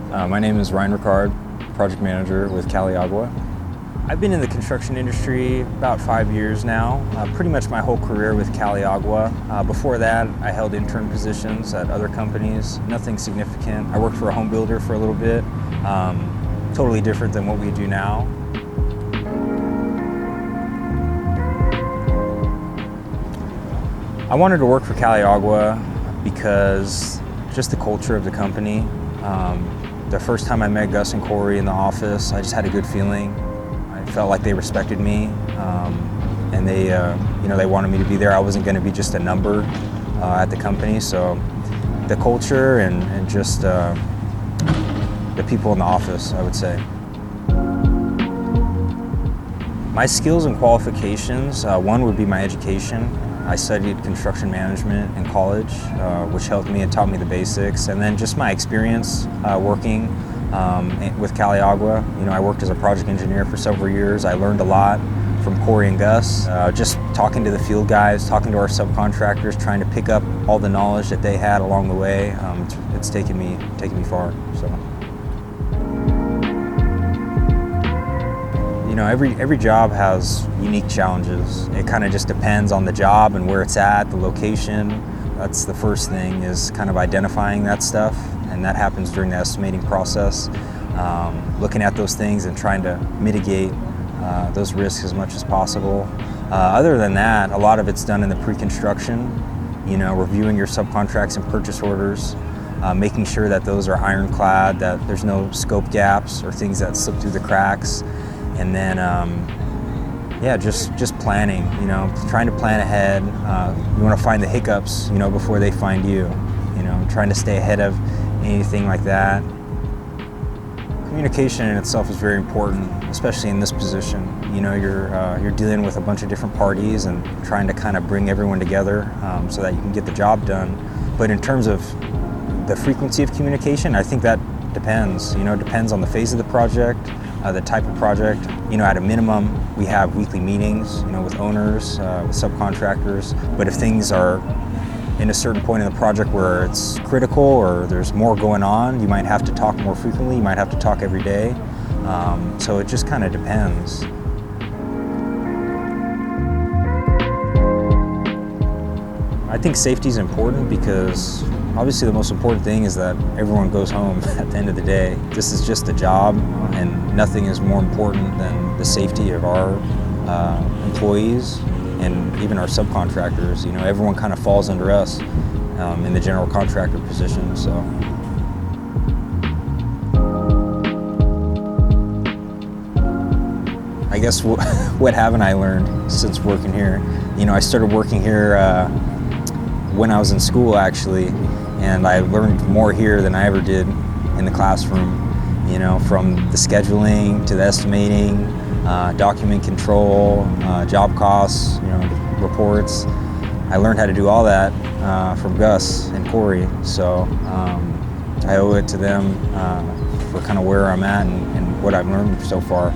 My name is Ricard, project manager with Caliagua. I've been in the construction industry about 5 years now, pretty much my whole career with Caliagua. Before that, I held intern positions at other companies, nothing significant. I worked for a home builder for a little bit, totally different than what we do now. I wanted to work for Caliagua because just the culture of the company. The first time I met Gus and Corey in the office, I just had a good feeling. I felt like they respected me, and they wanted me to be there. I wasn't going to be just a number at the company. So the culture and just the people in the office, I would say. My skills and qualifications, one would be my education. I studied construction management in college, which helped me and taught me the basics. And then just my experience working with Caliagua. I worked as a project engineer for several years. I learned a lot from Corey and Gus, just talking to the field guys, talking to our subcontractors, trying to pick up all the knowledge that they had along the way. It's taken me far. So. Every job has unique challenges. It kind of just depends on the job and where it's at, the location. That's the first thing, is kind of identifying that stuff, and that happens during the estimating process. Looking at those things and trying to mitigate those risks as much as possible. Other than that, a lot of it's done in the pre-construction, reviewing your subcontracts and purchase orders, making sure that those are ironclad, that there's no scope gaps or things that slip through the cracks. And then, just planning, trying to plan ahead. You want to find the hiccups, before they find you, trying to stay ahead of anything like that. Communication in itself is very important, especially in this position. You're dealing with a bunch of different parties and trying to kind of bring everyone together so that you can get the job done. But in terms of the frequency of communication, I think that depends. It depends on the phase of the project, the type of project. At a minimum, we have weekly meetings, with owners, with subcontractors. But if things are in a certain point in the project where it's critical or there's more going on, you might have to talk more frequently. You might have to talk every day. So it just kind of depends. I think safety is important because obviously the most important thing is that everyone goes home at the end of the day. This is just a job, and nothing is more important than the safety of our employees and even our subcontractors. Everyone kind of falls under us in the general contractor position. So. I guess what haven't I learned since working here? I started working here when I was in school, actually, and I learned more here than I ever did in the classroom, from the scheduling to the estimating, document control, job costs, reports. I learned how to do all that from Gus and Corey, so I owe it to them for kind of where I'm at and what I've learned so far.